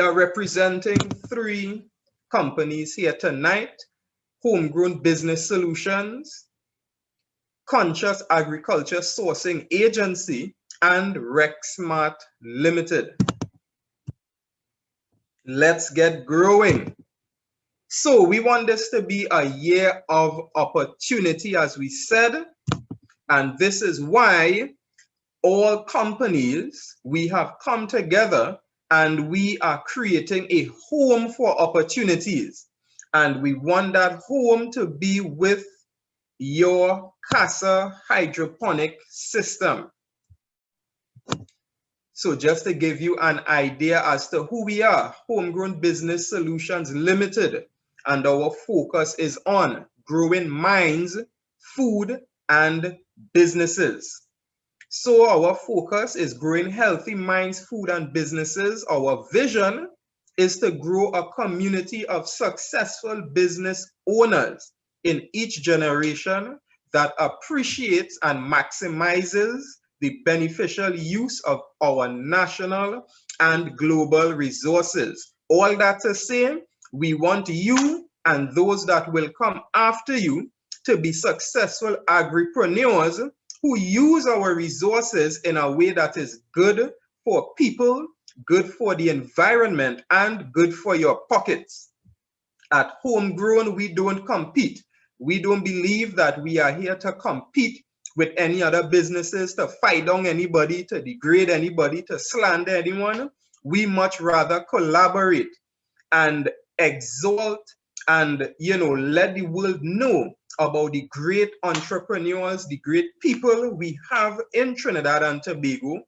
are representing 3 companies here tonight: Homegrown Business Solutions, Conscious Agriculture Sourcing Agency, and Rexmart Limited. Let's get growing. So we want this to be a year of opportunity, as we said, and this is why all companies, we have come together and we are creating a home for opportunities. And we want that home to be with your Casa hydroponic system. So just to give you an idea as to who we are, Homegrown Business Solutions Limited, and our focus is on growing minds, food, and businesses. So our focus is growing healthy minds, food, and businesses. Our vision is to grow a community of successful business owners in each generation that appreciates and maximizes the beneficial use of our national and global resources. All that to say, we want you and those that will come after you to be successful agripreneurs who use our resources in a way that is good for people, good for the environment, and good for your pockets. At Homegrown, we don't compete. We don't believe that we are here to compete with any other businesses, to fight down anybody, to degrade anybody, to slander anyone. We much rather collaborate and exalt and, let the world know about the great entrepreneurs, the great people we have in Trinidad and Tobago.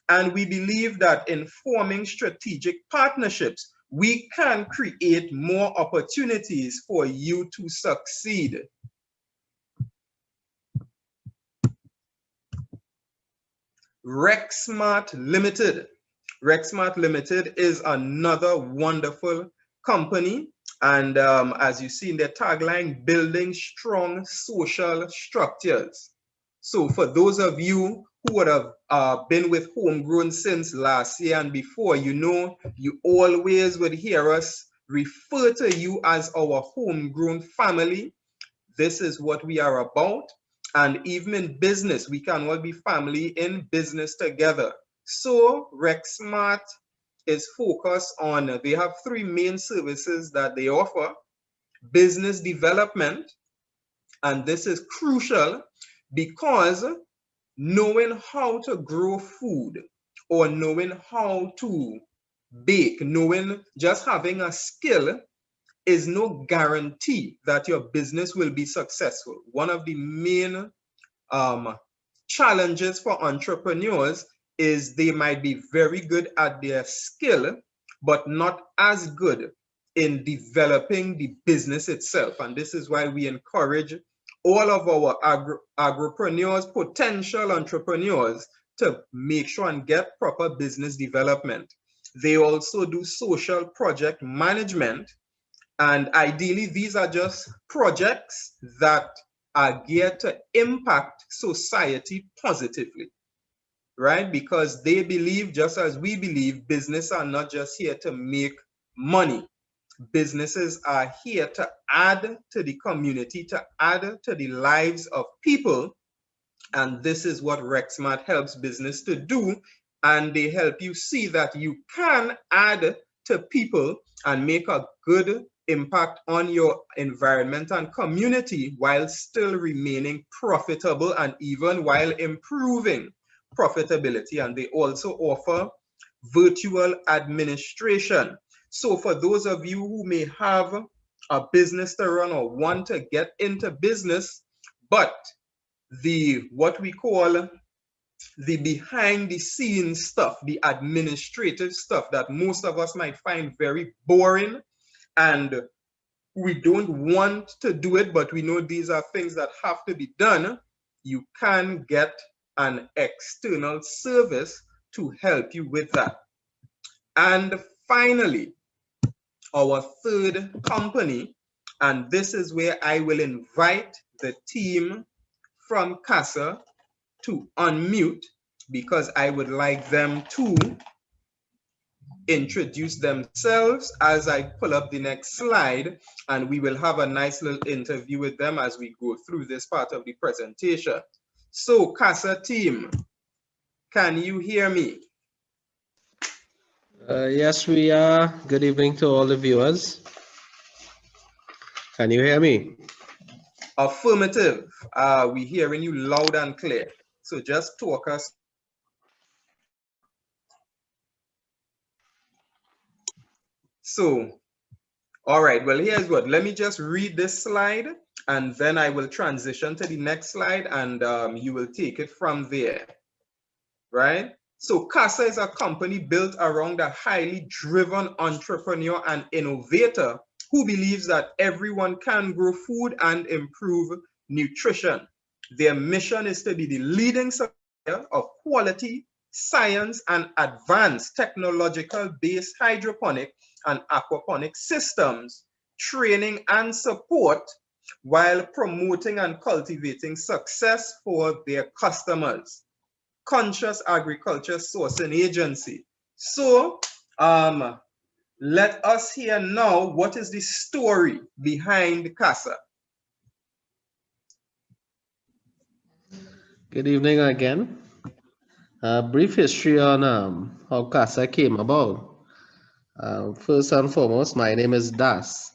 And we believe that in forming strategic partnerships, we can create more opportunities for you to succeed. Rexmart Limited. Rexmart Limited is another wonderful company. And as you see in their tagline, building strong social structures. So for those of you who would have been with Homegrown since last year and before, you always would hear us refer to you as our Homegrown family. This is what we are about. And even in business, we can all be family in business together. So Rexmart is focused on, they have 3 main services that they offer: business development. And this is crucial because knowing how to grow food or knowing how to bake, just having a skill is no guarantee that your business will be successful. One of the main challenges for entrepreneurs is they might be very good at their skill, but not as good in developing the business itself. And this is why we encourage all of our agripreneurs, potential entrepreneurs, to make sure and get proper business development. They also do social project management. And ideally, these are just projects that are geared to impact society positively, right? Because they believe, just as we believe, business are not just here to make money. Businesses are here to add to the community, to add to the lives of people. And this is what Rexmart helps business to do. And they help you see that you can add to people and make a good impact on your environment and community while still remaining profitable and even while improving profitability. And they also offer virtual administration. So for those of you who may have a business to run or want to get into business, but what we call the behind the scenes stuff, the administrative stuff that most of us might find very boring, and we don't want to do it, but we know these are things that have to be done, you can get an external service to help you with that. And finally, our third company, and this is where I will invite the team from Casa to unmute because I would like them to introduce themselves as I pull up the next slide, and we will have a nice little interview with them as we go through this part of the presentation. So, Casa team, can you hear me? Yes, we are. Good evening to all the viewers. Can you hear me? Affirmative. We're hearing you loud and clear. So just talk us. So, all right, well, here's what. Let me just read this slide, and then I will transition to the next slide, and you will take it from there, right? So Casa is a company built around a highly driven entrepreneur and innovator who believes that everyone can grow food and improve nutrition. Their mission is to be the leading supplier of quality, science, and advanced technological-based hydroponic and aquaponic systems, training and support while promoting and cultivating success for their customers. Conscious Agriculture Sourcing Agency. So let us hear now what is the story behind Casa. Good evening again. A brief history on how Casa came about. First and foremost, my name is Das.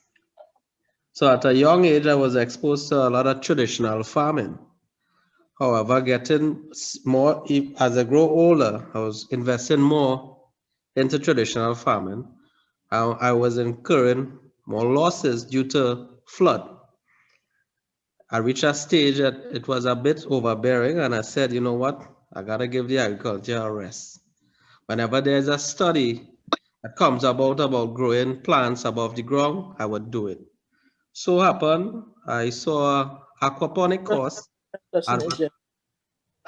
So at a young age, I was exposed to a lot of traditional farming. However, getting more, as I grow older, I was investing more into traditional farming. I was incurring more losses due to flood. I reached a stage that it was a bit overbearing, and I said, you know what? I gotta give the agriculture a rest. Whenever there's a study that comes about growing plants above the ground, I would do it. So happened, I saw aquaponic course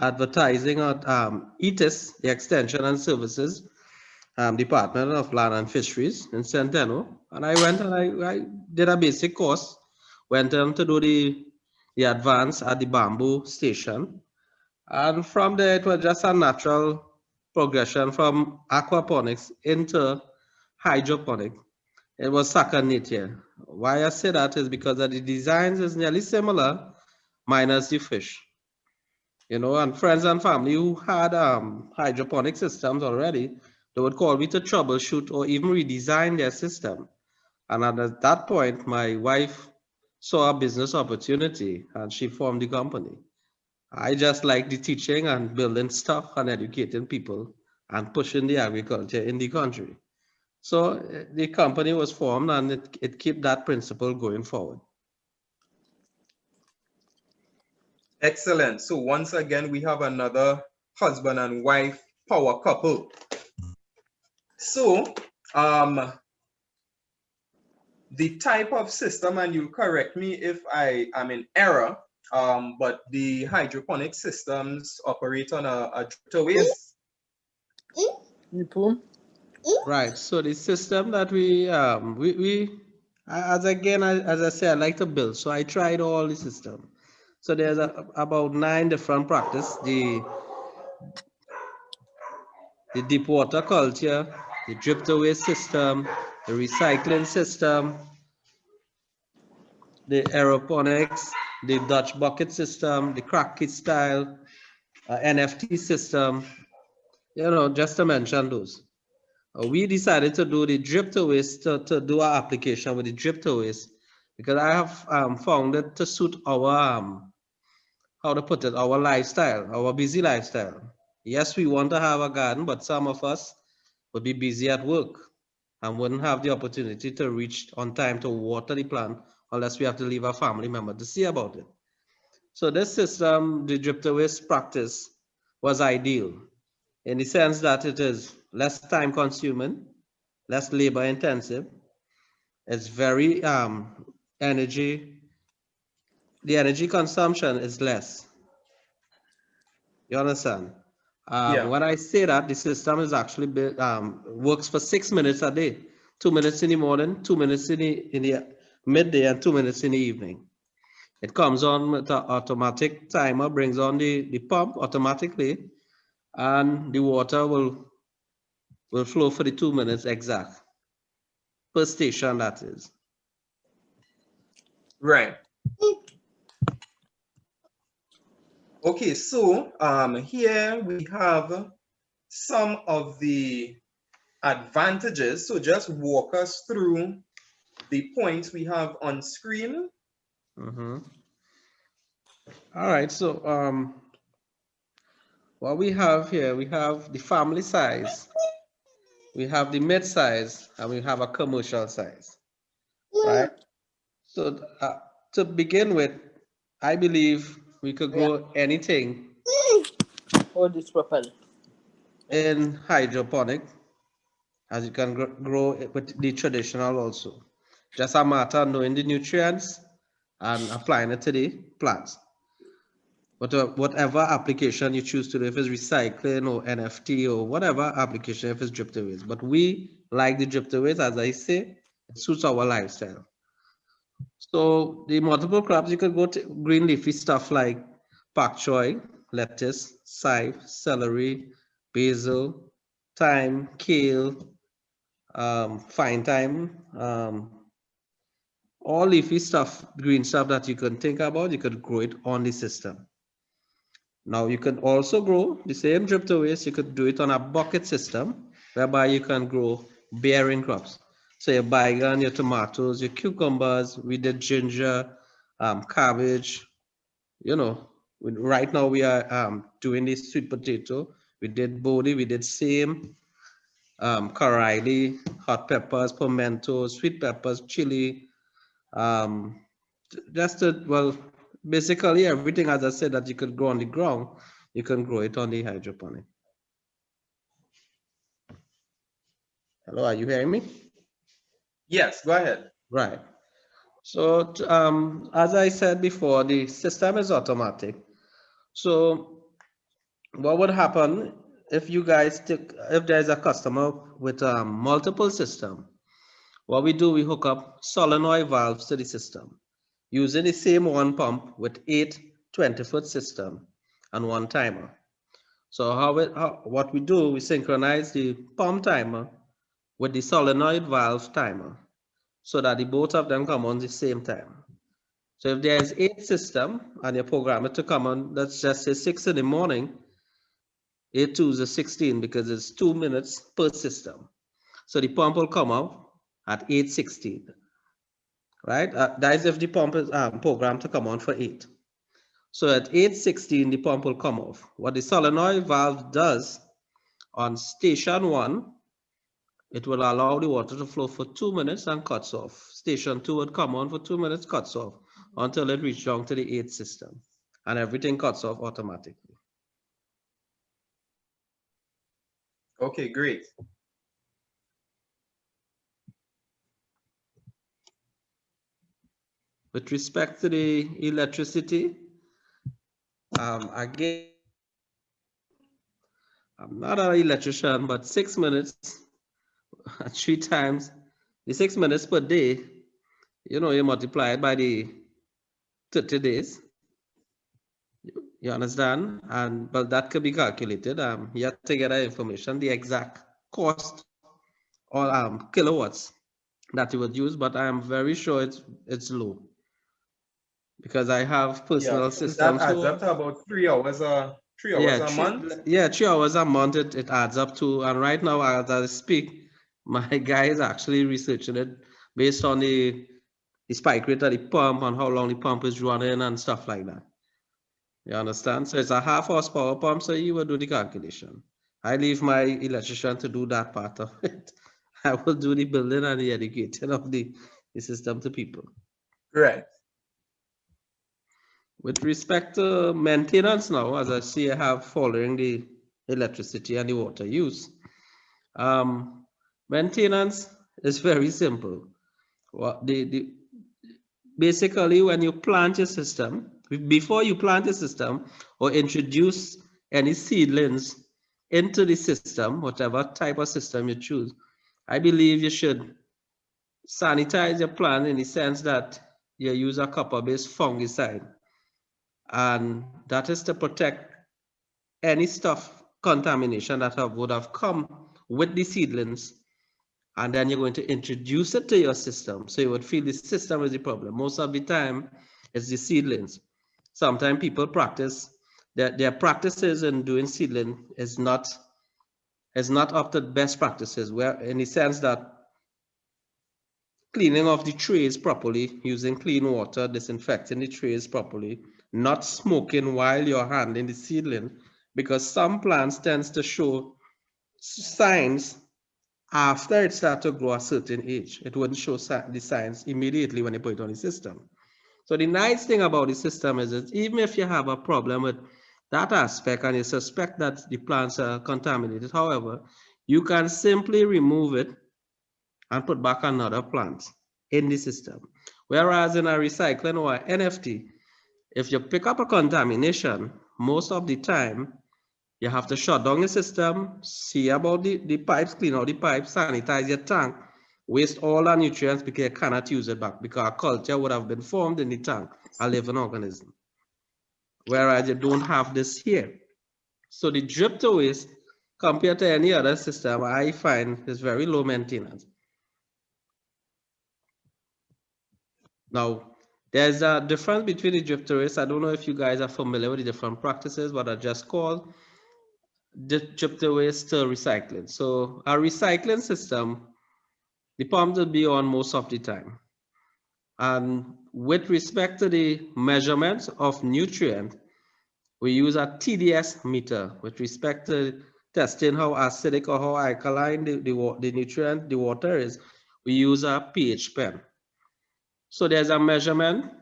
advertising at ETIS, the Extension and Services Department of Land and Fisheries in Centeno, and I went and I did a basic course, went to do the advance at the bamboo station, and from there it was just a natural progression from aquaponics into hydroponic. It was second nature. Why I say that is because the designs is nearly similar, minus the fish. You know, and friends and family who had hydroponic systems already, they would call me to troubleshoot or even redesign their system. And at that point, my wife saw a business opportunity and she formed the company. I just like the teaching and building stuff and educating people and pushing the agriculture in the country. So the company was formed and it kept that principle going forward. Excellent. So once again, we have another husband and wife power couple. So the type of system, and you correct me if I am in error, but the hydroponic systems operate on a drip-to-waste. Right. So the system that we as I say, I like to build. So I tried all the system. So there's about 9 different practice. The deep water culture, the drip away system, the recycling system, the aeroponics, the Dutch bucket system, the crack kit style, NFT system. You know, just to mention those. We decided to do the drip to waste to do our application with the drip to waste because I have found it to suit our how to put it, our lifestyle, our busy lifestyle. Yes, we want to have a garden, but some of us would be busy at work and wouldn't have the opportunity to reach on time to water the plant unless we have to leave a family member to see about it. So this system, the drip to waste practice, was ideal in the sense that it is less time consuming, less labor intensive. It's very energy, the energy consumption is less. You understand? Yeah. When I say that, the system is actually works for 6 minutes a day, 2 minutes in the morning, 2 minutes in the midday, and 2 minutes in the evening. It comes on with an automatic timer, brings on the pump automatically, and the water will will flow for the 2 minutes exact per station, that is. Right. Okay, so here we have some of the advantages. So just walk us through the points we have on screen. All right, so what we have here, we have the family size, we have the mid size, and we have a commercial size, right? So to begin with, I believe we could grow anything Hold this properly. in hydroponic, as you can grow it with the traditional also. Just a matter of knowing the nutrients and applying it to the plants. But whatever application you choose to do, if it's recycling or NFT or whatever application, if it's drip to waste. But we like the drip to waste, as I say, it suits our lifestyle. So the multiple crops, you could go to green leafy stuff like pak choy, lettuce, chive, celery, basil, thyme, kale, fine thyme, all leafy stuff, green stuff that you can think about, you could grow it on the system. Now you can also grow the same drip to waste, you could do it on a bucket system, whereby you can grow bearing crops. So your baygon, your tomatoes, your cucumbers, we did ginger, cabbage, you know, right now we are doing this sweet potato. We did bodi, we did same, karaili, hot peppers, pimento, sweet peppers, chili, um, just well, basically everything, as I said, that you could grow on the ground, you can grow it on the hydroponic. Hello, are you hearing me? Yes, go ahead. Right. So as I said before, the system is automatic. So what would happen if you guys if there's a customer with multiple system? What we do, we hook up solenoid valves to the system using the same one pump with 8 20-foot system and one timer. So what we do, we synchronize the pump timer with the solenoid valve timer so that the both of them come on the same time. So if there's 8 system and you program it to come on, let's just say 6 in the morning, 8 to the 16 because it's 2 minutes per system. So the pump will come out at 8:16, right? That is if the pump is programmed to come on for 8. So at 8:16, the pump will come off. What the solenoid valve does on station 1, it will allow the water to flow for 2 minutes and cuts off. Station 2 would come on for 2 minutes, cuts off until it reaches down to the 8th system. And everything cuts off automatically. Okay, great. With respect to the electricity, again, I'm not an electrician, but 6 minutes, 3 times, the 6 minutes per day, you know, you multiply it by the 30 days. You understand? And but that could be calculated. You have to get that information, the exact cost or kilowatts that you would use, but I am very sure it's low because I have Yeah, personal and that systems adds who up to about 3 hours yeah, a month. 3 hours a month it adds up to, and right now as I speak, my guy is actually researching it based on the spike rate of the pump and how long the pump is running and stuff like that. You understand? So it's a half horsepower pump, so you will do the calculation. I leave my electrician to do that part of it. I will do the building and the educating of the system to people. Right. With respect to maintenance now, as I see I have following the electricity and the water use, maintenance is very simple. What basically when you plant your system, before you plant a system or introduce any seedlings into the system, whatever type of system you choose, I believe you should sanitize your plant in the sense that you use a copper-based fungicide, and that is to protect any stuff contamination that would have come with the seedlings, and then you're going to introduce it to your system. So you would feel the system is the problem. Most of the time, it's the seedlings. Sometimes people practice that their practices in doing seedling is not up to best practices, where in the sense that cleaning of the trays properly, using clean water, disinfecting the trays properly, not smoking while you're handling the seedling, because some plants tends to show signs after it starts to grow a certain age. It wouldn't show the signs immediately when you put it on the system. So the nice thing about the system is that even if you have a problem with that aspect and you suspect that the plants are contaminated, however, you can simply remove it and put back another plant in the system. Whereas in a recycling or NFT, if you pick up a contamination, most of the time, you have to shut down the system, see about the pipes, clean out the pipes, sanitize your tank, waste all the nutrients because you cannot use it back because a culture would have been formed in the tank, a living organism. Whereas you don't have this here. So the drip to waste compared to any other system, I find is very low maintenance. Now, there's a difference between the drip to waste. I don't know if you guys are familiar with the different practices, but I just called drip to waste to recycling. So our recycling system, the pump will be on most of the time. And with respect to the measurements of nutrient, we use a TDS meter with respect to testing how acidic or how alkaline the nutrient, the water is. We use a pH pen. So there's a measurement,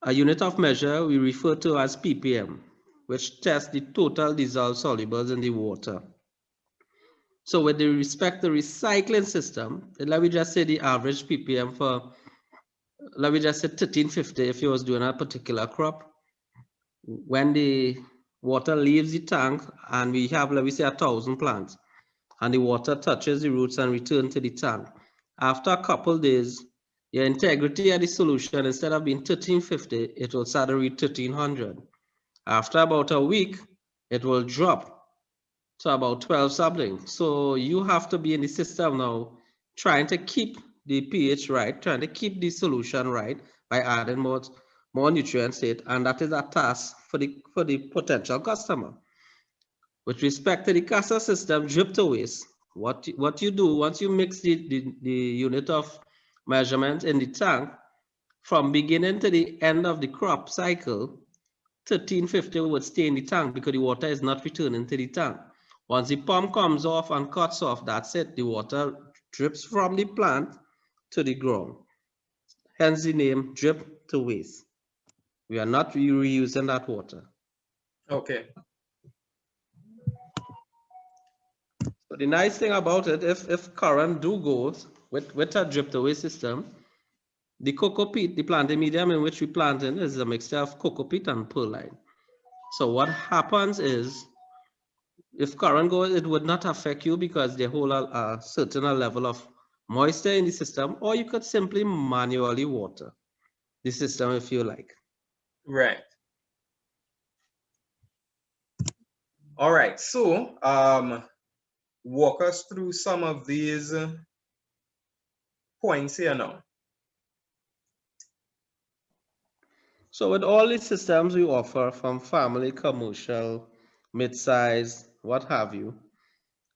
a unit of measure we refer to as ppm, which tests the total dissolved solubles in the water. So with respect to recycling system, let me just say the average ppm for, let me just say 1350 if you was doing a particular crop. When the water leaves the tank and we have, let me say 1,000 plants, and the water touches the roots and return to the tank. After a couple days, your integrity of the solution, instead of being 1350, it will start to read 1300. After about a week, it will drop to about 12 something. So you have to be in the system now, trying to keep the pH right, trying to keep the solution right by adding more nutrients to it. And that is a task for the potential customer. With respect to the Casa system, drip to waste, what you do once you mix the unit of measurement in the tank, from beginning to the end of the crop cycle, 1350 would stay in the tank because the water is not returning to the tank. Once the pump comes off and cuts off, that's it. The water drips from the plant to the ground. Hence the name drip to waste. We are not reusing that water. Okay. So the nice thing about it, if current do goes with a drip to waste system, the cocoa peat, the planting medium in which we plant in is a mixture of cocoa peat and perlite. So what happens is, if current goes, it would not affect you because they hold a certain level of moisture in the system, or you could simply manually water the system if you like. Right. All right. So, walk us through some of these points here now. So with all the systems we offer, from family, commercial, mid-size, what have you,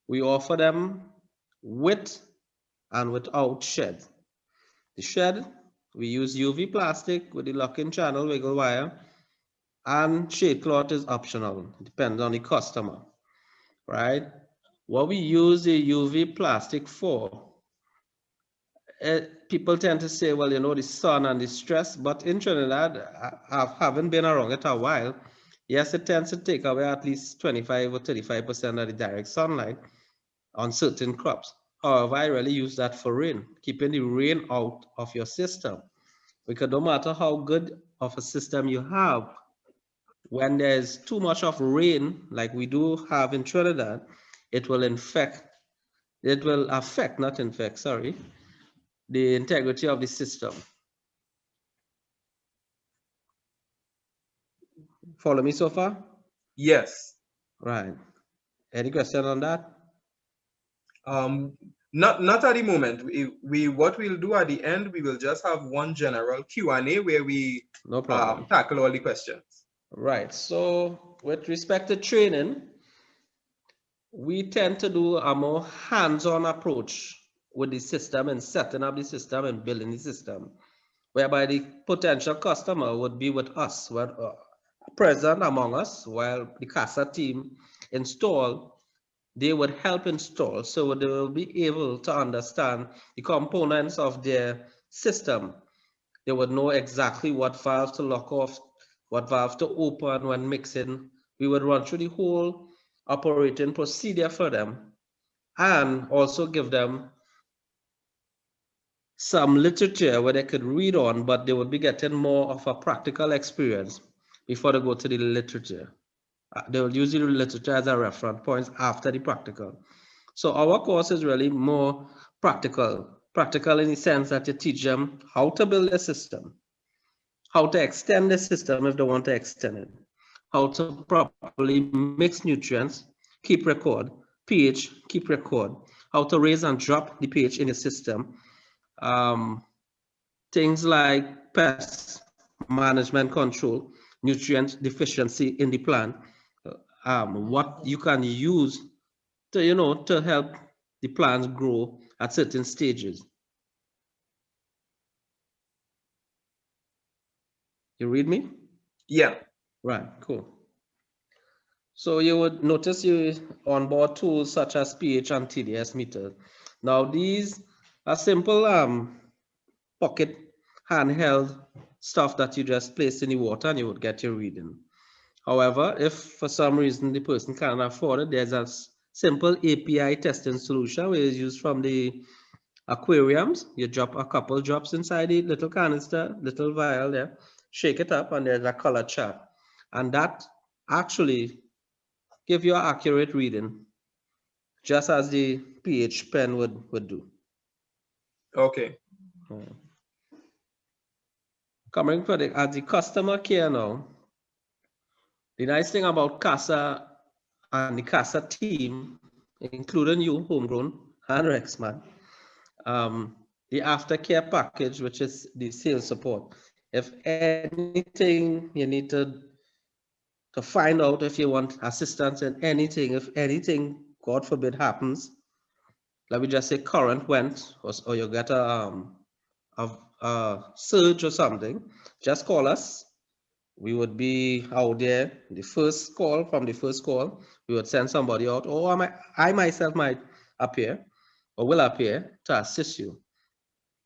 we offer them with and without shed. The shed, we use UV plastic with the locking channel wiggle wire, and shade cloth is optional. It depends on the customer, right? What we use the UV plastic for, people tend to say, well, you know, the sun and the stress, but in Trinidad, I haven't been around it a while. Yes, it tends to take away at least 25 or 35% of the direct sunlight on certain crops. However, I really use that for rain, keeping the rain out of your system. Because no matter how good of a system you have, when there's too much of rain, like we do have in Trinidad, it will affect, not infect, sorry, the integrity of the system. Follow me so far? Yes. Right. Any question on that? Not at the moment. We what we'll do at the end, we will just have one general Q&A where we No problem. tackle all the questions. Right. So with respect to training, we tend to do a more hands-on approach with the system and setting up the system and building the system, whereby the potential customer would be with us, present among us, while the Casa team install, they would help install, so they will be able to understand the components of their system. They would know exactly what valves to lock off, what valves to open when mixing. We would run through the whole operating procedure for them and also give them some literature where they could read on, but they would be getting more of a practical experience before they go to the literature. They will use the literature as a reference point after the practical. So our course is really more practical in the sense that you teach them how to build a system, how to extend the system if they want to extend it, how to properly mix nutrients, keep record, pH, keep record, how to raise and drop the pH in your system, things like pest management control, nutrient deficiency in the plant, what you can use to, to help the plants grow at certain stages. You read me? Yeah. Right, cool. So you would notice you onboard tools such as pH and TDS meters. Now these are simple pocket handheld stuff that you just place in the water and you would get your reading. However, if for some reason the person can't afford it, there's a simple API testing solution where it's used from the aquariums. You drop a couple drops inside the little canister, little vial there, shake it up, and there's a color chart. And that actually give you an accurate reading, just as the pH pen would do. Okay. Coming for at the customer care now, the nice thing about Casa and the Casa team, including you, Homegrown, and Rexman, the aftercare package, which is the sales support. If anything you need to find out, if you want assistance in anything, if anything, God forbid, happens, let me just say current went, or you get a surge or something, just call us. We would be out there. The first call, from the first call, we would send somebody out, or I myself might appear or will appear to assist you.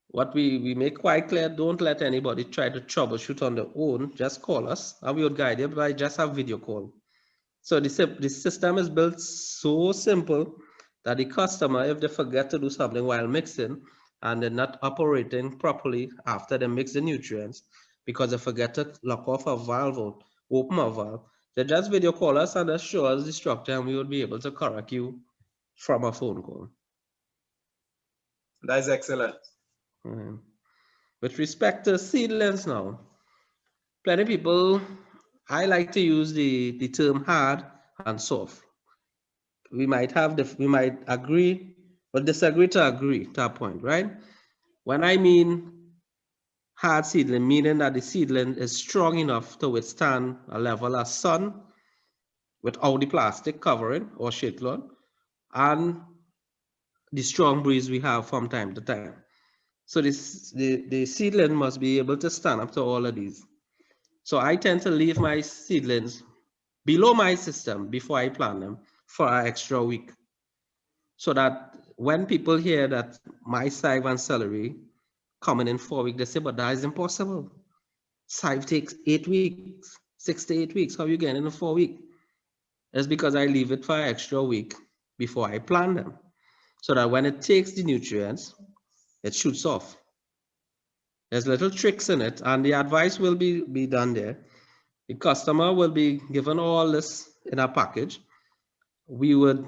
What we make quite clear, don't let anybody try to troubleshoot on their own. Just call us and we would guide you by just a video call. So the system is built so simple that the customer, if they forget to do something while mixing and they're not operating properly after they mix the nutrients because they forget to lock off a valve or open a valve, they just video call us and just show us the structure and we would be able to correct you from a phone call. That's excellent. With respect to seedlings now, plenty people, I like to use the term hard and soft. We might agree or disagree to agree to a point, right? When I mean hard seedling, meaning that the seedling is strong enough to withstand a level of sun without the plastic covering or shade cloth and the strong breeze we have from time to time. So the seedling must be able to stand up to all of these. So I tend to leave my seedlings below my system before I plant them for an extra week. So that when people hear that my chive and celery coming in 4 weeks, they say, but that is impossible. Chive takes 8 weeks, 6 to 8 weeks. How you getting in a 4 week? It's because I leave it for an extra week before I plant them. So that when it takes the nutrients, it shoots off. There's little tricks in it, and the advice will be done there. The customer will be given all this in a package. We would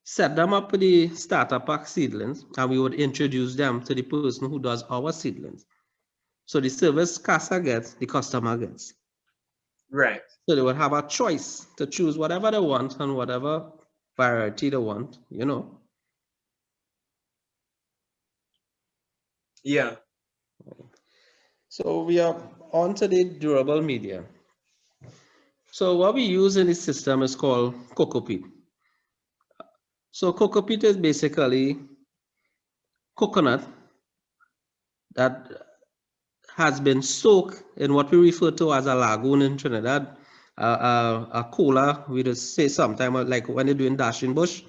set them up with the starter pack seedlings, and we would introduce them to the person who does our seedlings. So the service Casa gets, the customer gets. Right. So they would have a choice to choose whatever they want and whatever priority they want, Yeah. So we are on to the durable media. So what we use in this system is called coco peat. So coco peat is basically coconut that has been soaked in what we refer to as a lagoon in Trinidad, a cooler. We just say sometimes, like when you're doing dashing bush,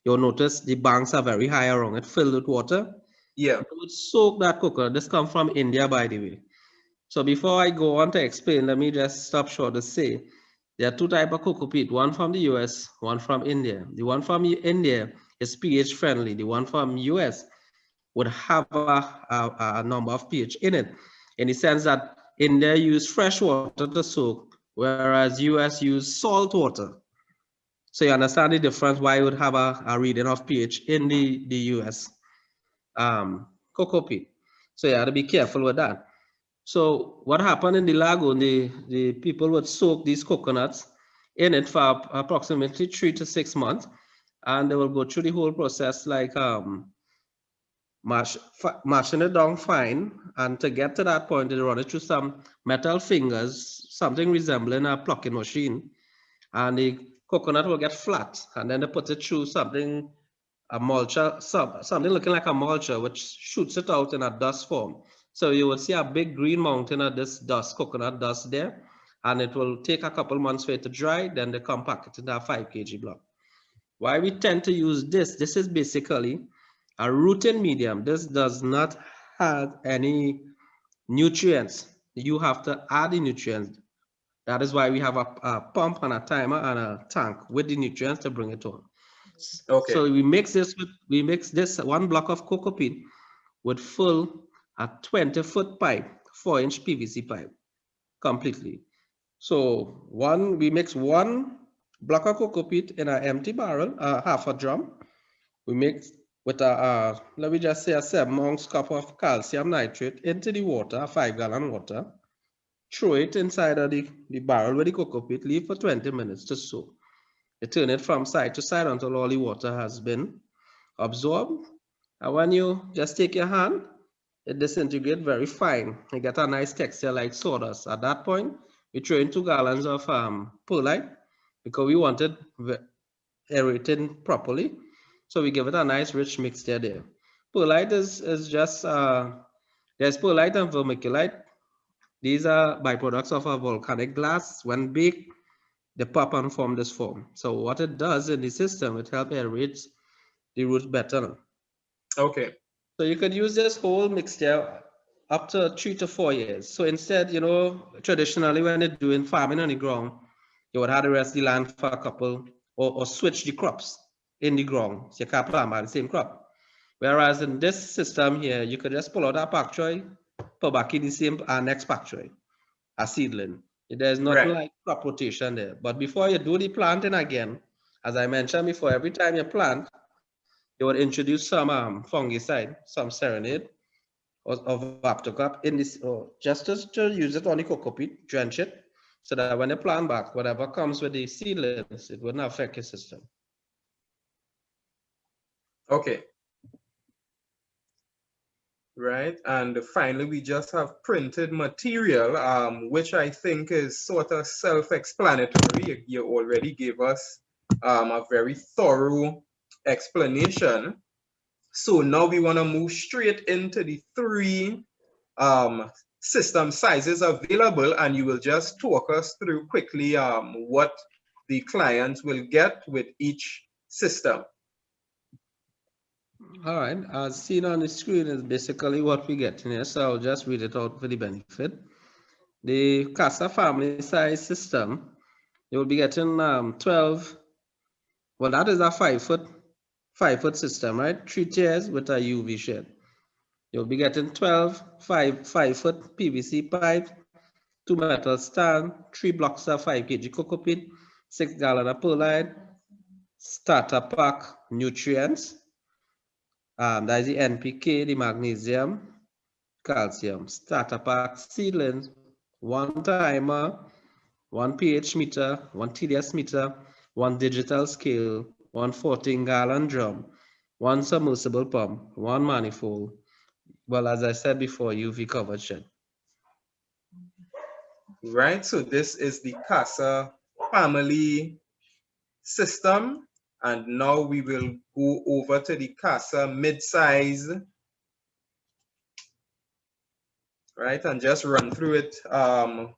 you'll notice the banks are very high around it, filled with water. Yeah. It would soak that coconut. This comes from India, by the way. So before I go on to explain, let me just stop short to say there are two types of cocoa peat, one from the US, one from India. The one from India is pH friendly. The one from US would have a number of pH in it, in the sense that India use fresh water to soak, whereas US use salt water. So you understand the difference why you would have a reading of pH in the US cocoa peat. So you have to be careful with that. So what happened in the lagoon, the people would soak these coconuts in it for approximately 3 to 6 months, and they will go through the whole process like mashing it down fine, and to get to that point, they run it through some metal fingers, something resembling a plucking machine, and the coconut will get flat, and then they put it through something, a mulcher, something looking like a mulcher, which shoots it out in a dust form. So you will see a big green mountain of this dust, coconut dust there, and it will take a couple months for it to dry, then they compact it in a 5 kg block. Why we tend to use this is basically a rooting medium. This does not have any nutrients. You have to add the nutrients. That is why we have a pump and a timer and a tank with the nutrients to bring it on. Okay. So we mix this 1 block of cocoa peat would fill a 20-foot pipe, 4-inch PVC pipe completely. So we mix 1 block of cocoa peat in an empty barrel, half a drum. We mix with let me just say a 7-ounce cup of calcium nitrate into the water, 5-gallon water. Throw it inside of the barrel with the cocoa peat, leave for 20 minutes to soak. You turn it from side to side until all the water has been absorbed. And when you just take your hand, it disintegrates very fine. You get a nice texture like sawdust. At that point, we throw in 2 gallons of perlite because we want it aerated properly. So we give it a nice rich mixture there. Perlite is just, there's perlite and vermiculite. These are byproducts of a volcanic glass. When baked, they pop and form this form. So what it does in the system, it helps aerate the roots better. Okay. So you could use this whole mixture up to 3 to 4 years. So instead, traditionally when they're doing farming on the ground, you would have to rest the land for a couple or switch the crops in the ground. So you can't plant by the same crop. Whereas in this system here, you could just pull out a pak choy, put back in the same next pak choy, a seedling. There's nothing like crop rotation there. But before you do the planting again, as I mentioned before, every time you plant, you would introduce some fungicide, some serenade, or Vaptocap in this, or just to use it on the cocoa peat, drench it, so that when you plant back, whatever comes with the seedlings, it wouldn't affect your system. Okay. Right. And finally, we just have printed material, which I think is sort of self-explanatory. You already gave us a very thorough explanation. So now we want to move straight into the 3 system sizes available, and you will just talk us through quickly what the clients will get with each system. All right, as seen on the screen is basically what we get in here. So I'll just read it out for the benefit. The Casa family size system, you will be getting 12. Well, that is a 5-foot system, right? 3 tiers with a UV shade. You'll be getting 12 5-foot PVC pipe, 2 metal stand, 3 blocks of 5 kg cocoa peat, 6 gallon of perlite, starter pack nutrients. That is the NPK, the magnesium, calcium, starter pack seedlings, 1 timer, 1 pH meter, 1 TDS meter, 1 digital scale, one 14-gallon drum, one submersible pump, one manifold. Well, as I said before, UV covered shed. Right, so this is the Casa family system, and now we will go over to the Casa mid-size, right, and just run through it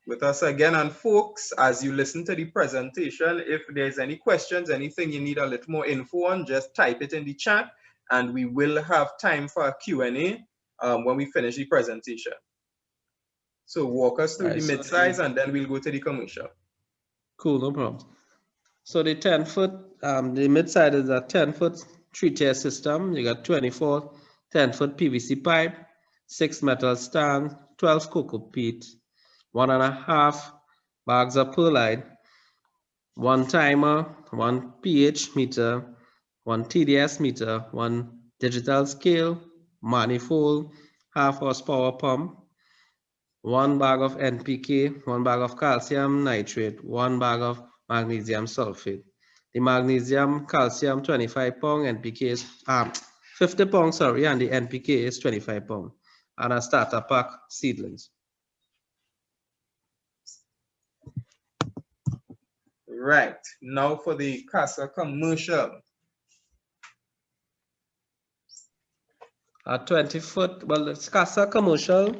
with us again. And folks, as you listen to the presentation, if there's any questions, anything you need a little more info on, just type it in the chat, and we will have time for a Q&A when we finish the presentation. So walk us through the mid-size, and then we'll go to the commercial. Cool, no problem. So the 10-foot, the mid-size is a 10-foot 3-tier system. You got 24 10-foot PVC pipe, 6 metal stand, 12 cocoa peat, 1.5 bags of perlite, 1 timer, 1 pH meter, 1 TDS meter, 1 digital scale, manifold, half horsepower pump, 1 bag of NPK, 1 bag of calcium nitrate, 1 bag of magnesium sulfate. The magnesium, calcium 25 pound, NPK is 50 pound, sorry, and the NPK is 25 pound. And a starter pack seedlings. Right, now for the Casa commercial. A 20-foot, well, it's Casa commercial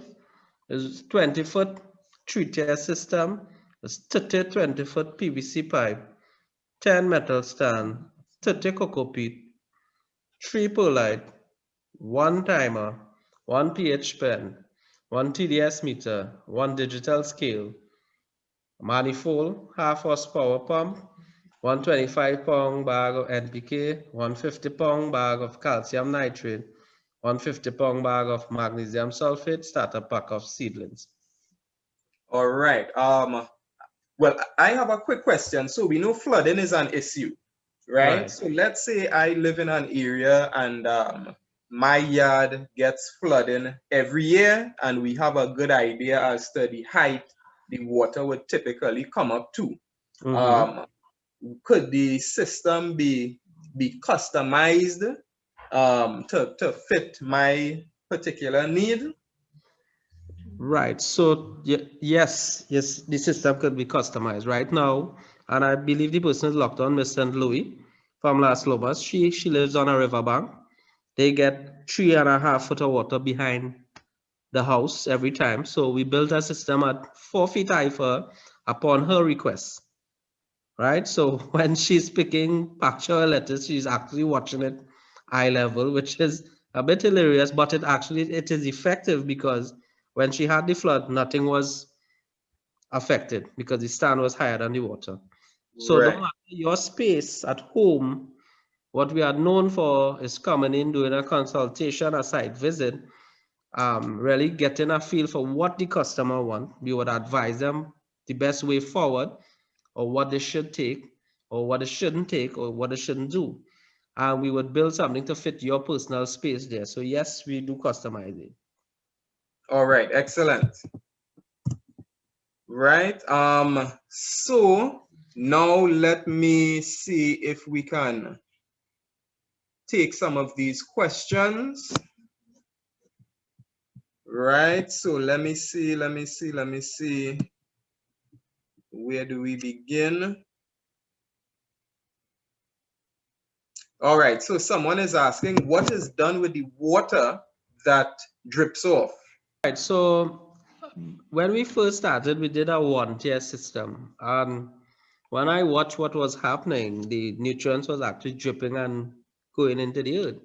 is 20-foot 3-tier system. It's 30 20-foot PVC pipe, 10 metal stand, 30 cocoa peat, 3 perlite, 1 timer, 1 pH pen, 1 TDS meter, 1 digital scale, manifold, half horsepower pump, 125 pound bag of NPK, 150 pound bag of calcium nitrate, 150 pound bag of magnesium sulfate, starter pack of seedlings. All right. Well, I have a quick question. So we know flooding is an issue, right? So let's say I live in an area and my yard gets flooding every year, and we have a good idea as to the height the water would typically come up to. Could the system be customized to fit my particular need? Right. So yes, the system could be customized right now, and I believe the person is locked on, Miss St. Louis from Las Lomas. She lives on a riverbank. They get 3.5 foot of water behind the house every time. So we built a system at 4 feet high for her upon her request. Right. So when she's picking pacture lettuce, she's actually watching it eye level, which is a bit hilarious, but it is effective because when she had the flood, nothing was affected because the stand was higher than the water. So Right. no matter your space at home, what we are known for is coming in, doing a consultation, a site visit, really getting a feel for what the customer wants. We would advise them the best way forward, or what they should take, or what they shouldn't take, or what they shouldn't do. And we would build something to fit your personal space there. So yes, we do customize it. All right, excellent. Right. So now let me see if we can take some of these questions. Right. So let me see. Where do we begin? All right. So someone is asking, what is done with the water that drips off? Right. So when we first started, we did a 1-tier system. And when I watched what was happening, the nutrients was actually dripping and going into the earth.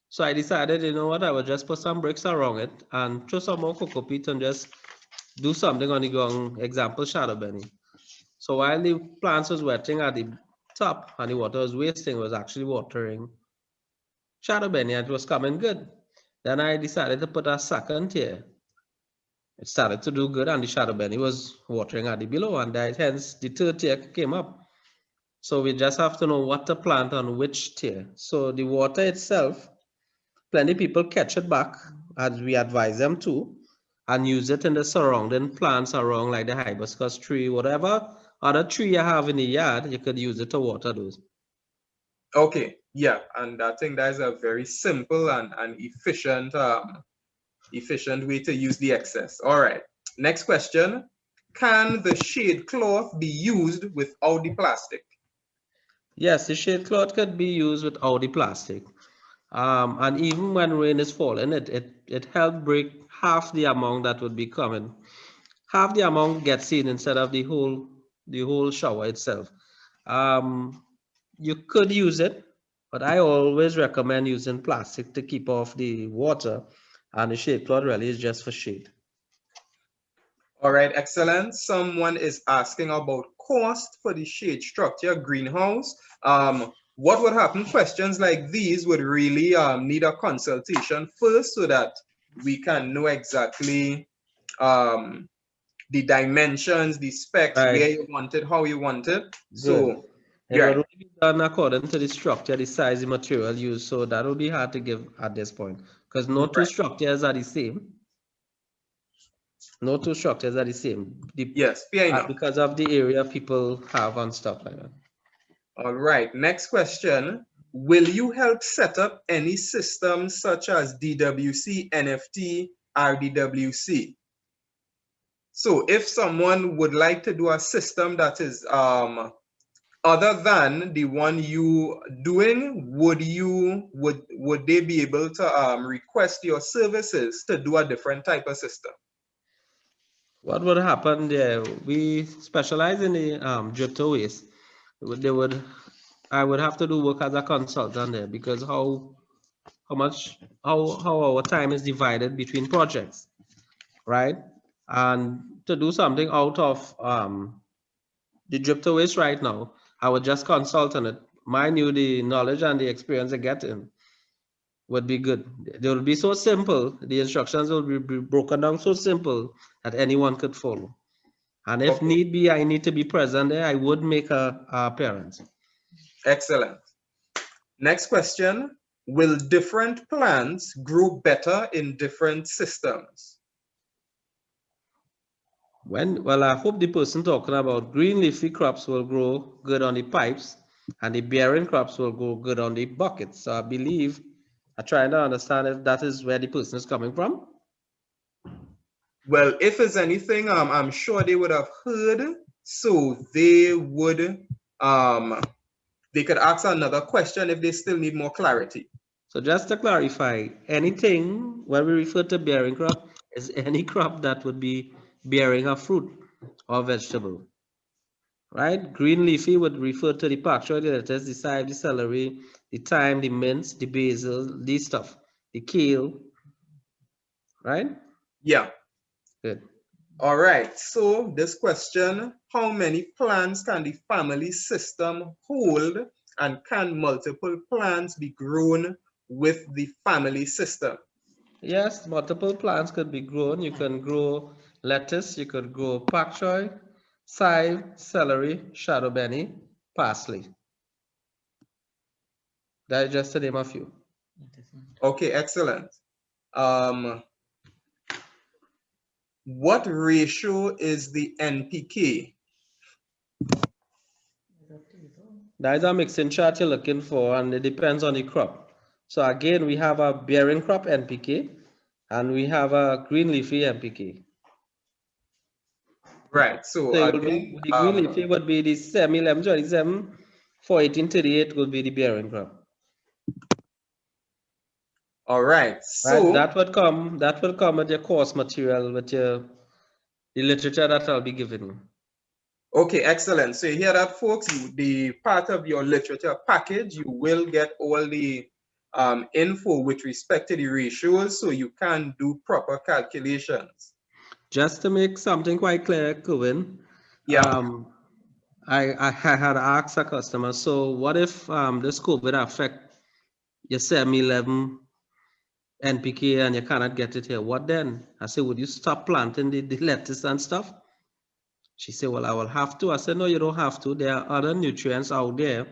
So I decided, you know what, I would just put some bricks around it and throw some more cocoa peat and just do something on the ground, example, shadow benny. So while the plants was wetting at the top and the water was wasting, was actually watering shadow benny and it was coming good. Then I decided to put a 2nd tier. It started to do good and the shadow benny was watering at the below, and hence the 3rd tier came up. So we just have to know what to plant on which tier. So the water itself, plenty people catch it back as we advise them to, and use it in the surrounding plants around, like the hibiscus tree, whatever other tree you have in the yard, you could use it to water those. Okay, yeah, and I think that is a very simple and efficient way to use the excess. All right, next question. Can the shade cloth be used without the plastic? Yes, the shade cloth could be used without the plastic. And even when rain is falling, it helped break half the amount that would be coming. Half the amount gets in instead of the whole shower itself. Um, you could use it, but I always recommend using plastic to keep off the water, and the shade cloth really is just for shade. All right, excellent. Someone is asking about cost for the shade structure greenhouse. What would happen? Questions like these would really need a consultation first so that we can know exactly um, the dimensions, the specs, Right, where you want it, how you want it. good. So, It would yeah, only be done according to the structure, the size, the material used, so that would be hard to give at this point because no two right. structures are the same. No two structures are the same Yes, fair enough. because of the area people have and stuff like that. All right, next question. Will you help set up any systems such as DWC, NFT, RDWC? So if someone would like to do a system that is other than the one you doing, would they be able to request your services to do a different type of system? What would happen there? We specialize in the drip to waste. They would, I would have to do work as a consultant there because how much how our time is divided between projects, right? And to do something out of the drip to waste right now, I would just consult on it. Mind you, the knowledge and the experience I get in would be good. They will be so simple. The instructions will be broken down so simple that anyone could follow. And if Okay, need be, I need to be present there, I would make a appearance. excellent. Next question. Will different plants grow better in different systems? Well, I hope the person talking about green leafy crops will grow good on the pipes and the bearing crops will grow good on the buckets. So I believe I try to understand if that is where the person is coming from. Well, if it's anything, I'm sure they would have heard, so they could ask another question if they still need more clarity. So just to clarify, anything when we refer to bearing crop is any crop that would be bearing a fruit or vegetable, right? Green leafy would refer to the pasture, the lettuce, the chive, the celery, the thyme, the mint, the basil, this stuff, the kale, right? Yeah. Good. All right. So this question, how many plants can the family system hold, and can multiple plants be grown with the family system? Yes, multiple plants could be grown. You can grow lettuce, you could grow pak choy, chive, celery, shadow benny, parsley. That is just to name a few. Okay, excellent. What ratio is the NPK? That is a mixing chart you're looking for, and it depends on the crop. So again, we have a bearing crop NPK, and we have a green leafy NPK. Right. So So it will be again, the green leafy would be the 1127 for 1838 will be the bearing crop. all right. Right? So That will come with your course material, with your the literature that I'll be giving you. okay, excellent. So you hear that, folks? The part of your literature package, you will get all the info with respect to the ratios, so you can do proper calculations. Just to make something quite clear, Kevin, Yeah. I had asked a customer, so what if this COVID affect your 7-11 NPK and you cannot get it here? What then? I said, would you stop planting the lettuce and stuff? She said, well, I will have to. I said, no, you don't have to. There are other nutrients out there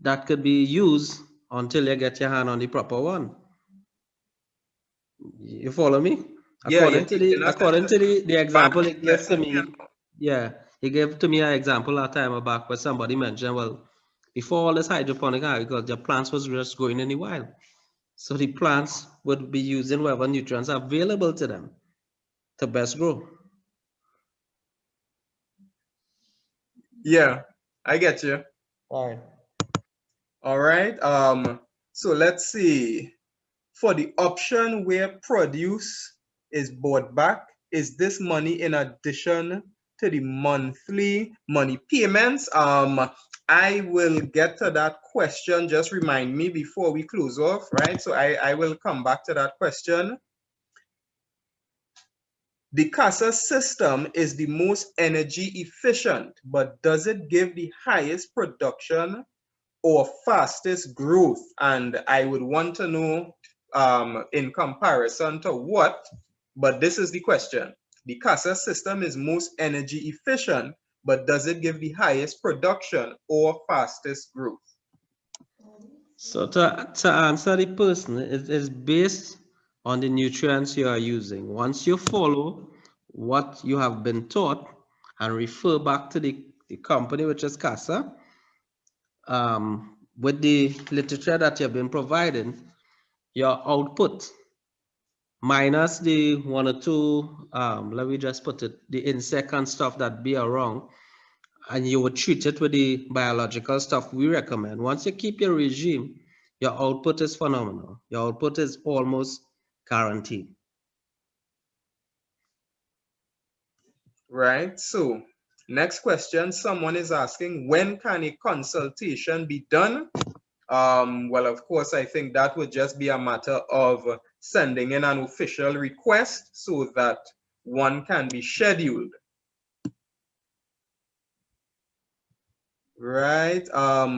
that could be used until you get your hand on the proper one. You follow me? Yeah, you're According to teaching us the example he advanced gave to lesson me, here. yeah, he gave to me an example a time back where somebody mentioned, well, Before all this hydroponic agriculture, plants was just growing in the wild. So the plants would be using whatever nutrients are available to them to best grow. Yeah, I get you. All right. All right. So let's see. For the option where produce is bought back, is this money in addition to the monthly money payments? I will get to that question. Just remind me before we close off, right? So I will come back to that question. The Casa system is the most energy efficient, but does it give the highest production or fastest growth? And I would want to know in comparison to what, but this is the question. The Casa system is most energy efficient, but does it give the highest production or fastest growth? So to answer the person, it is based on the nutrients you are using. Once you follow what you have been taught and refer back to the company, which is Casa, with the literature that you've been providing, your output minus the one or two, let me just put it, the insect and stuff that be around, and you would treat it with the biological stuff we recommend. Once you keep your regime, your output is phenomenal. Your output is almost guaranteed. Right. So next question, someone is asking, when can a consultation be done? Well, of course, I think that would just be a matter of sending in an official request so that one can be scheduled. Right.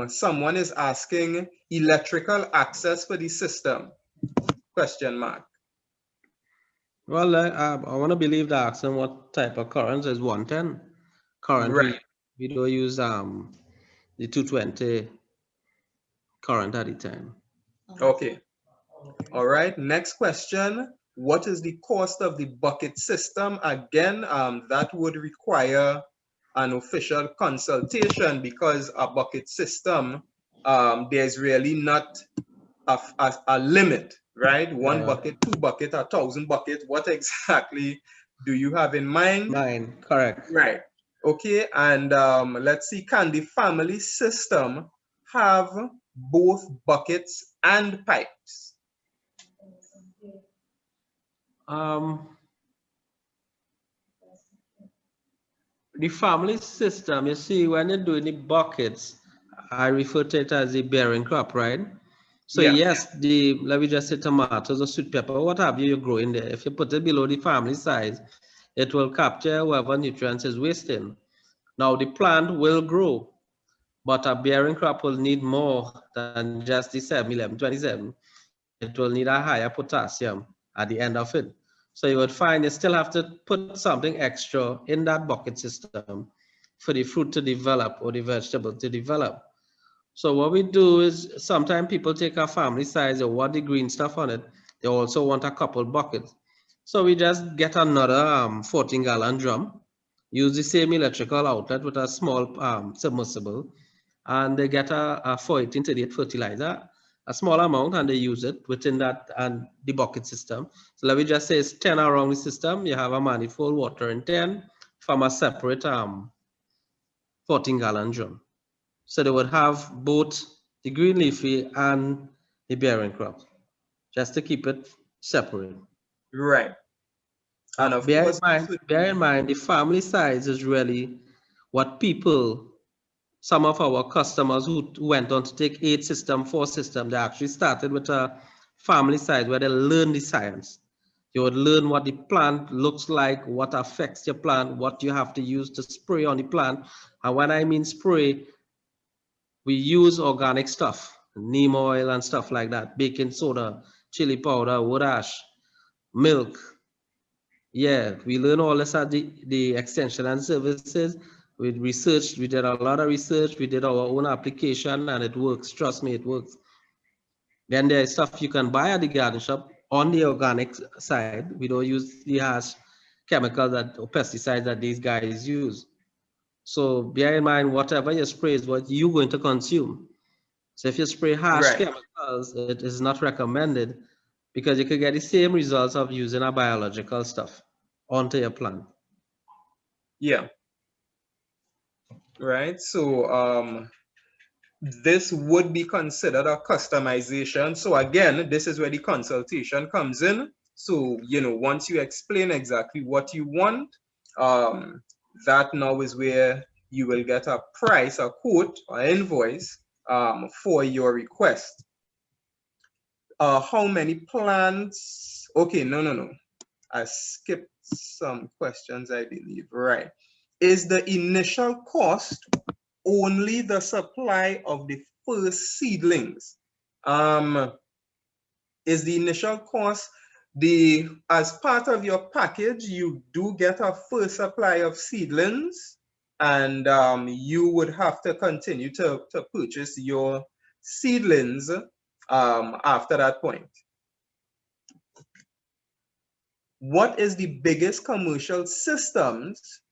Someone is asking electrical access for the system? Question mark. Well, I want to believe that asking what type of current is 110. Current, Right. we don't use the 220 current at the time. Okay. All right. Next question. What is the cost of the bucket system? Again, that would require an official consultation because a bucket system, there's really not a limit, right? One bucket, 2 bucket, 1,000 bucket. What exactly do you have in mind? Mine, correct. Right. Okay. And let's see, can the family system have both buckets and pipes? The family system, you see, when you're doing the buckets, I refer to it as the bearing crop, right? So Yeah. yes, let me just say tomatoes or sweet pepper, what have you grow in there. If you put it below the family size, it will capture whatever nutrients is wasting. Now the plant will grow, but a bearing crop will need more than just the 7-11-27. It will need a higher potassium at the end of it. So you would find you still have to put something extra in that bucket system for the fruit to develop or the vegetable to develop. So what we do is sometimes people take a family size or what the green stuff on it. They also want a couple buckets. So we just get another 14-gallon drum, use the same electrical outlet with a small submersible, and they get a 41838 fertilizer, a small amount, and they use it within that and the bucket system. So let me just say it's 10 around the system. You have a manifold water in 10 from a separate 14-gallon drum. So they would have both the green leafy and the bearing crop, just to keep it separate. Right. And of Bear course, in mind, the family size is really what people, some of our customers who went on to take 8 system, 4 system, they actually started with a family size where they learn the science. You would learn what the plant looks like, what affects your plant, what you have to use to spray on the plant. And when I mean spray, we use organic stuff, neem oil and stuff like that, baking soda, chili powder, wood ash, milk. Yeah, we learn all this at the extension and services. We researched, we did a lot of research, we did our own application, and it works. Trust me, it works. Then there's stuff you can buy at the garden shop on the organic side. We don't use the harsh chemicals or pesticides that these guys use. So bear in mind, whatever you spray is what you're going to consume. So if you spray harsh Right. chemicals, it is not recommended because you could get the same results of using a biological stuff onto your plant. Yeah. Right. So this would be considered a customization. So again, this is where the consultation comes in. So, once you explain exactly what you want, that now is where you will get a price, a quote, or invoice for your request. How many plants? Okay, no. I skipped some questions, I believe. Right. Is the initial cost only the supply of the first seedlings? Is the initial cost as part of your package, you do get a first supply of seedlings, and you would have to continue to purchase your seedlings after that point. What is the biggest commercial systems?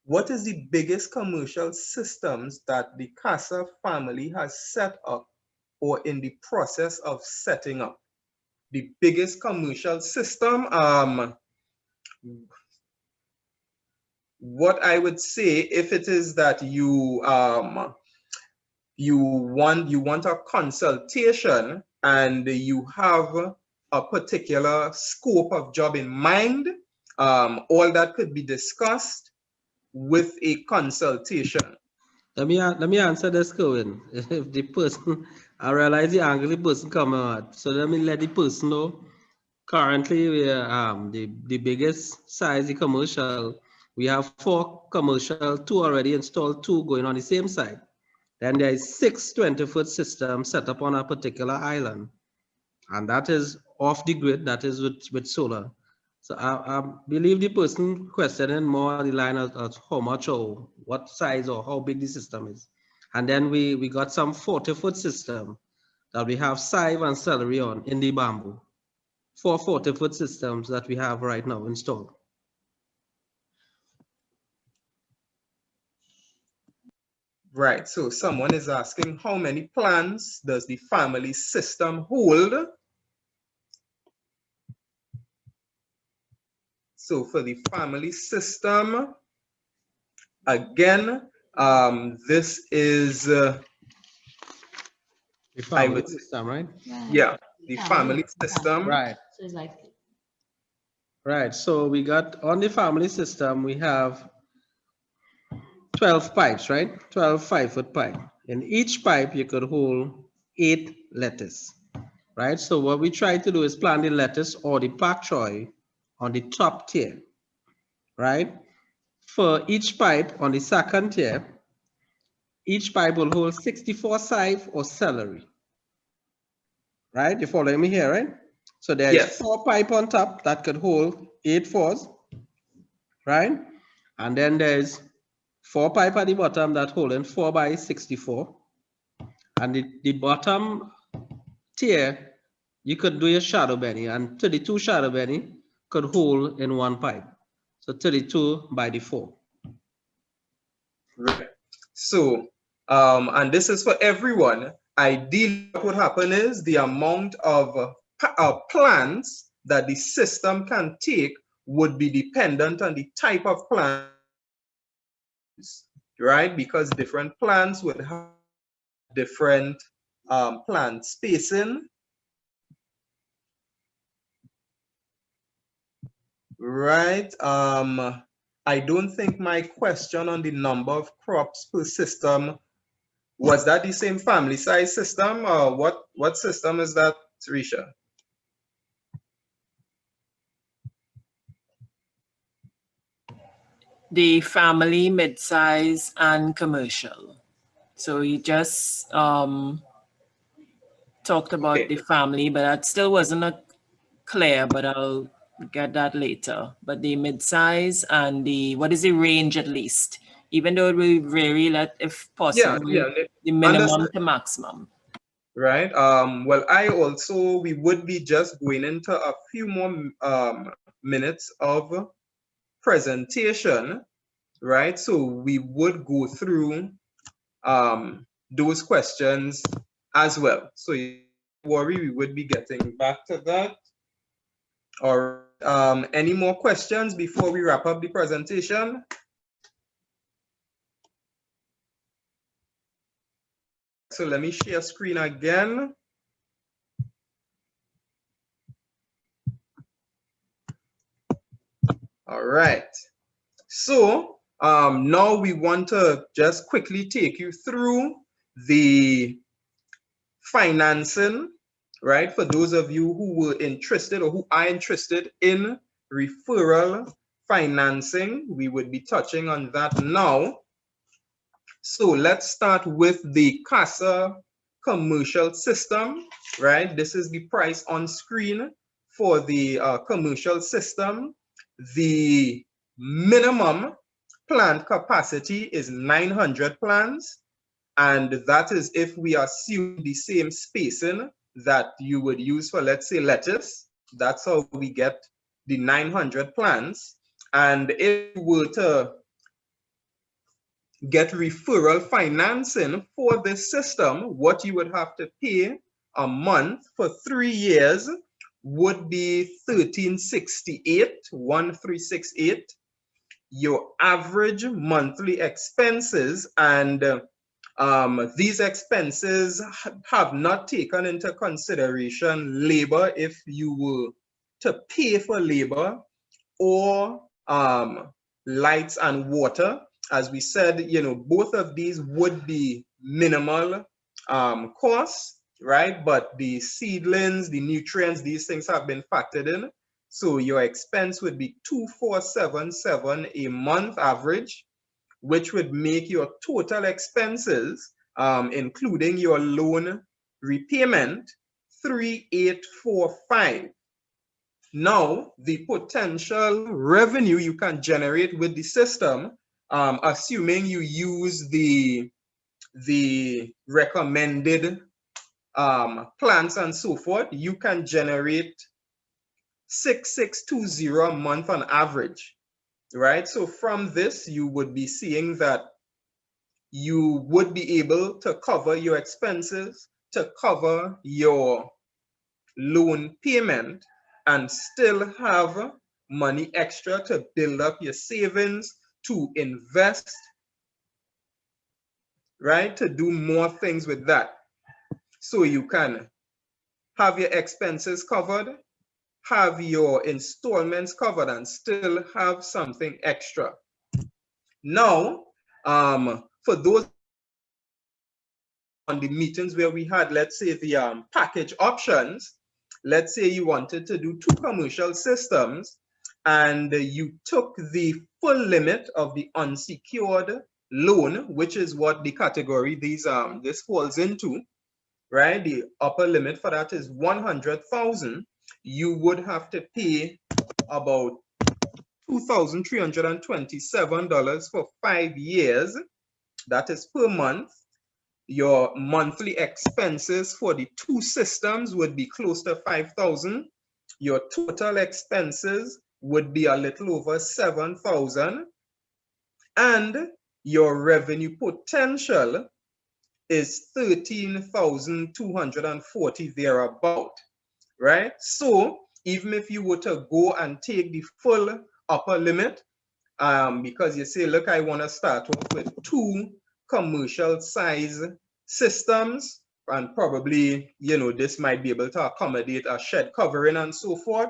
What is the biggest commercial systems that the Casa family has set up or in the process of setting up? The biggest commercial system, what I would say, if it is that you want a consultation and you have a particular scope of job in mind, all that could be discussed with a consultation. Let me answer this, Cohen. If the person, I realize the angle the person come out, so let me let the person know. Currently, we are the biggest size the commercial. We have 4 commercial, 2 already installed, 2 going on the same side. Then there is 6 20-foot systems set up on a particular island, and that is off the grid. That is with solar. So I believe the person questioning more the line of how much or what size or how big the system is. And then we got some 40-foot system that we have chive and celery on in the bamboo. 4 40-foot systems that we have right now installed. Right, so someone is asking, how many plants does the family system hold? So for the family system, again, this is, The family system, right? yeah, the family system. Right. So it's like Right. So we got on the family system, we have 12 pipes, right? 12 5-foot pipe. In each pipe, you could hold 8 lettuce, right? So what we try to do is plant the lettuce or the pak choy on the top tier, right? For each pipe on the second tier, each pipe will hold 64 chive or celery, right? You following me here, right? So there is Yes. 4 pipe on top that could hold 8 fours, right? And then there's 4 pipe at the bottom that holding 4 by 64. And the bottom tier, you could do your shadow benny, and 32 shadow benny could hold in 1 pipe. So 32 by the 4. Right. So, and this is for everyone. Ideally, what would happen is the amount of plants that the system can take would be dependent on the type of plant, right? Because different plants would have different plant spacing. Right. I don't think my question on the number of crops per system, was that the same family size system, or what system is that, Risha? The family, mid-size, and commercial. So you just talked about Okay. the family, but that still wasn't clear, but I'll get that later. But the mid-size and what is the range at least? Even though it will vary, if Yeah, possible, yeah, the minimum understood. to maximum. Right. Well, we would be just going into a few more minutes of presentation, right? So we would go through those questions as well. So don't worry, we would be getting back to that. All right. Any more questions before we wrap up the presentation? So let me share screen again. All right. So now we want to just quickly take you through the financing, right? For those of you who were interested or who are interested in referral financing, we would be touching on that now. So let's start with the Casa commercial system, right? This is the price on screen for the commercial system. The minimum plant capacity is 900 plants, and that is if we assume the same spacing that you would use for, let's say, lettuce. That's how we get the 900 plants. And if we were to get referral financing for this system, what you would have to pay a month for 3 years would be 1368. Your average monthly expenses, and these expenses have not taken into consideration labor if you were to pay for labor, or lights and water. As we said, both of these would be minimal costs, right? But the seedlings, the nutrients, these things have been factored in. So your expense would be 2477 a month average, which would make your total expenses, including your loan repayment, 3845. Now, the potential revenue you can generate with the system, assuming you use the recommended plans and so forth, you can generate 6620 a month on average, right? So from this, you would be seeing that you would be able to cover your expenses, to cover your loan payment, and still have money extra to build up your savings, to invest, right? To do more things with that. So you can have your expenses covered, have your installments covered, and still have something extra. Now, for those on the meetings where we had, let's say, the package options, let's say you wanted to do 2 commercial systems, and you took the full limit of the unsecured loan, which is what the category this falls into, right? The upper limit for that is 100,000. You would have to pay about $2,327 for 5 years. That is per month. Your monthly expenses for the 2 systems would be close to 5,000. Your total expenses would be a little over 7,000. And your revenue potential is 13,240 thereabout, right? So even if you were to go and take the full upper limit, because you say, look, I want to start off with 2 commercial size systems, and probably, this might be able to accommodate a shed covering and so forth,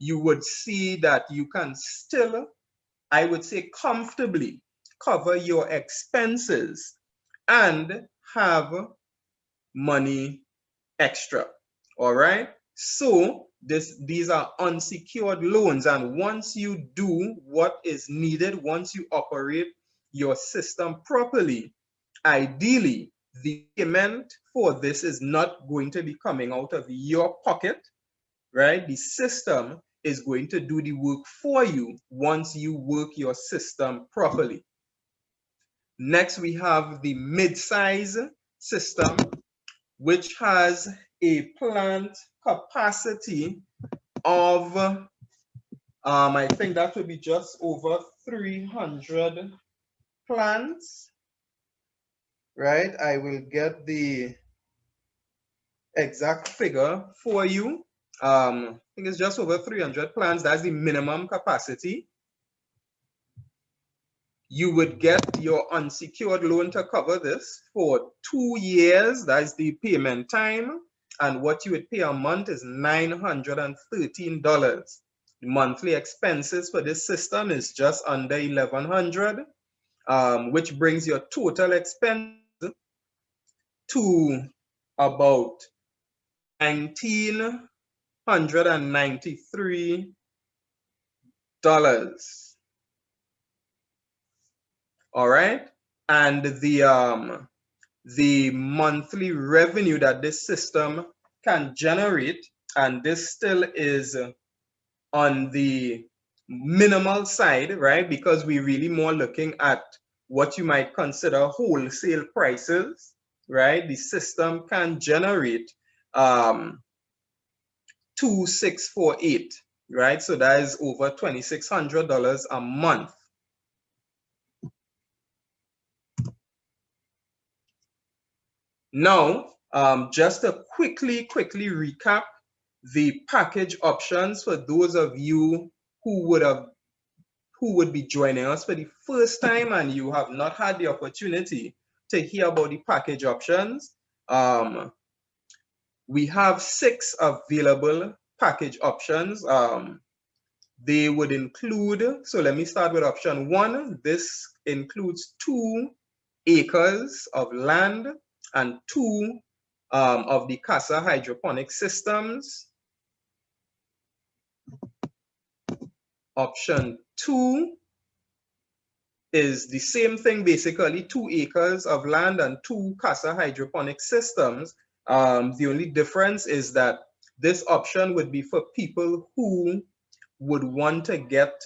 you would see that you can still, I would say, comfortably cover your expenses and have money extra. All right. So these are unsecured loans, and once you do what is needed, once you operate your system properly, ideally the payment for this is not going to be coming out of your pocket, right? The system is going to do the work for you once you work your system properly. Next, we have the mid-size system, which has a plant capacity of, I think that would be just over 300 plants. right? I will get the exact figure for you. I think it's just over 300 plans. That's the minimum capacity. You would get your unsecured loan to cover this for 2 years. That's the payment time. And what you would pay a month is $913. The monthly expenses for this system is just under $1,100, which brings your total expense to about $1,993. All right, and the monthly revenue that this system can generate, and this still is on the minimal side, right? Because we're really more looking at what you might consider wholesale prices, right? The system can generate 2,648, right? So that is over $2,600 a month. Now, just to quickly recap the package options for those of you who would be joining us for the first time and you have not had the opportunity to hear about the package options. We have 6 available package options. They would include, so let me start with option 1. This includes 2 acres of land and 2 of the Casa hydroponic systems. Option 2 is the same thing, basically 2 acres of land and 2 Casa hydroponic systems. The only difference is that this option would be for people who would want to get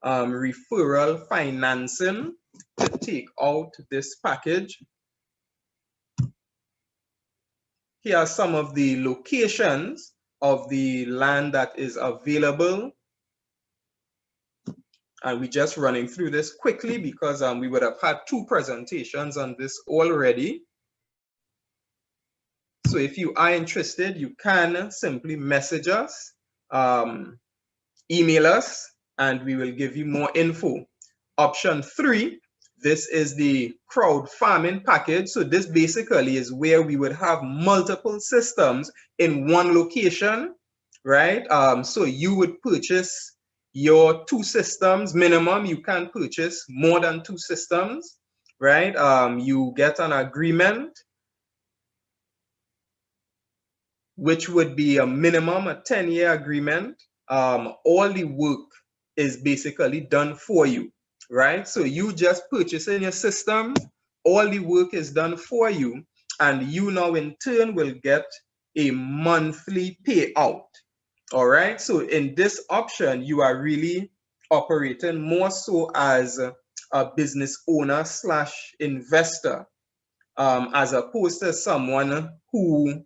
referral financing to take out this package. Here are some of the locations of the land that is available. And we're just running through this quickly because we would have had 2 presentations on this already. So if you are interested, you can simply message us, email us, and we will give you more info. Option 3, this is the crowd farming package. So this basically is where we would have multiple systems in one location, right? So you would purchase your 2 systems minimum. You can purchase more than 2 systems, right? You get an agreement, which would be a minimum, a 10-year agreement. All the work is basically done for you, right? So you just purchasing your system, all the work is done for you, and you now in turn will get a monthly payout. All right, so in this option, you are really operating more so as a business owner / investor, as opposed to someone who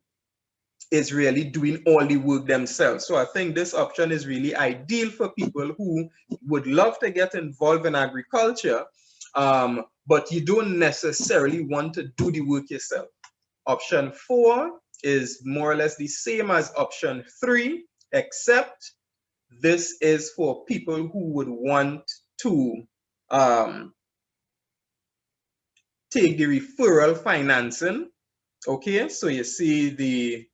is really doing all the work themselves. So I think this option is really ideal for people who would love to get involved in agriculture, but you don't necessarily want to do the work yourself. Option 4 is more or less the same as option 3, except this is for people who would want to take the referral financing. Okay, so you see the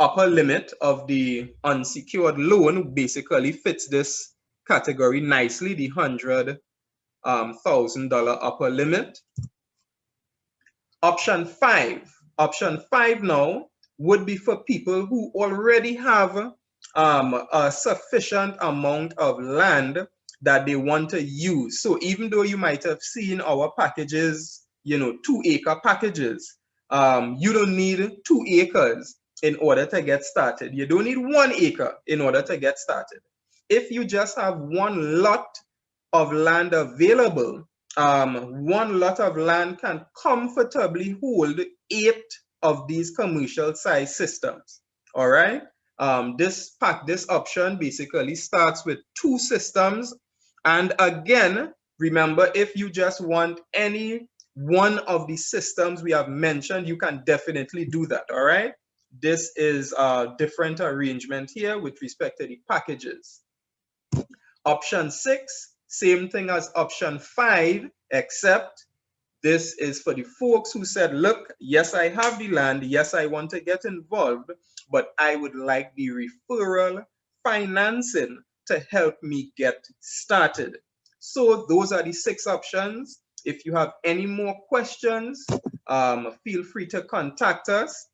upper limit of the unsecured loan basically fits this category nicely, the $100,000 upper limit. Option 5 now would be for people who already have a sufficient amount of land that they want to use. So even though you might have seen our packages, 2-acre packages, you don't need 2 acres in order to get started. You don't need 1 acre in order to get started. If you just have 1 lot of land available, 1 lot of land can comfortably hold 8 of these commercial size systems. All right. This option basically starts with 2 systems. And again, remember, if you just want any one of the systems we have mentioned, you can definitely do that, all right? This is a different arrangement here with respect to the packages. Option 6, same thing as option 5, except this is for the folks who said, look, yes, I have the land. Yes, I want to get involved, but I would like the referral financing to help me get started. So those are the 6 options. If you have any more questions, feel free to contact us.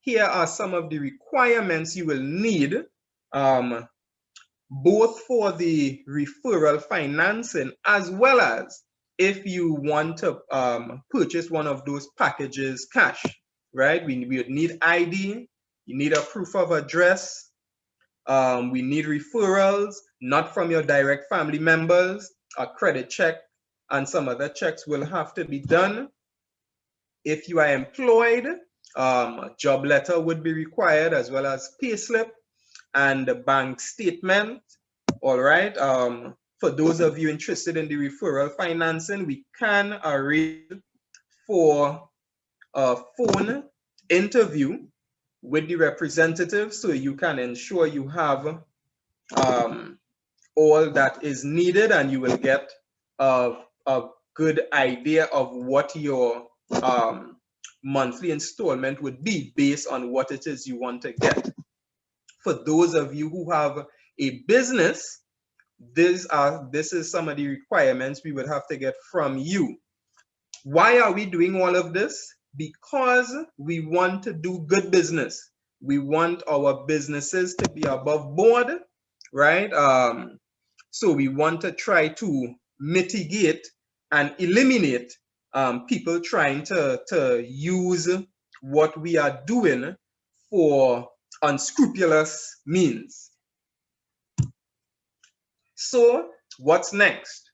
Here are some of the requirements you will need, both for the referral financing as well as if you want to purchase one of those packages cash, right? We would need ID, you need a proof of address, we need referrals, not from your direct family members, a credit check, and some other checks will have to be done. If you are employed, a job letter would be required as well as payslip and the bank statement. All right. For those of you interested in the referral financing, we can arrange for a phone interview with the representative so you can ensure you have all that is needed and you will get a good idea of what your monthly installment would be based on what it is you want to get. For those of you who have a business, this is some of the requirements we would have to get from you. Why are we doing all of this? Because we want to do good business. We want our businesses to be above board, right? So we want to try to mitigate and eliminate people trying to use what we are doing for unscrupulous means. So what's next?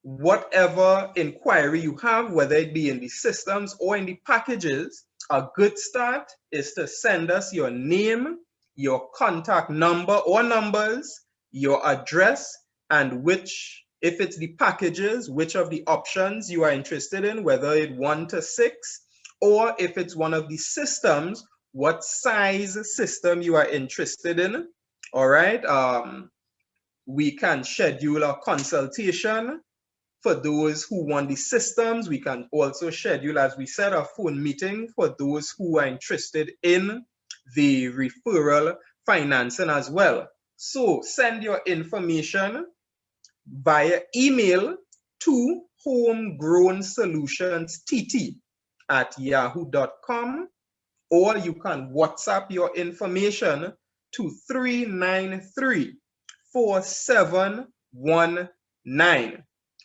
Whatever inquiry you have, whether it be in the systems or in the packages, a good start is to send us your name, your contact number or numbers, your address, and which, if it's the packages, which of the options you are interested in, whether it's 1 to 6, or if it's one of the systems, what size system you are interested in. All right. We can schedule a consultation. For those who want the systems, we can also schedule, as we said, a phone meeting for those who are interested in the referral financing as well. So send your information via email to homegrownsolutionst@yahoo.com, or you can WhatsApp your information to 393-4719.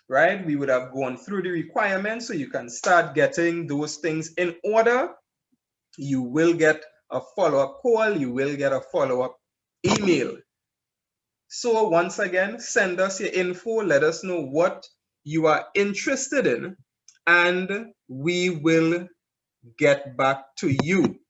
Right? We would have gone through the requirements so you can start getting those things in order. You will get a follow-up call. You will get a follow-up email. So once again, send us your info. Let us know what you are interested in, and we will get back to you.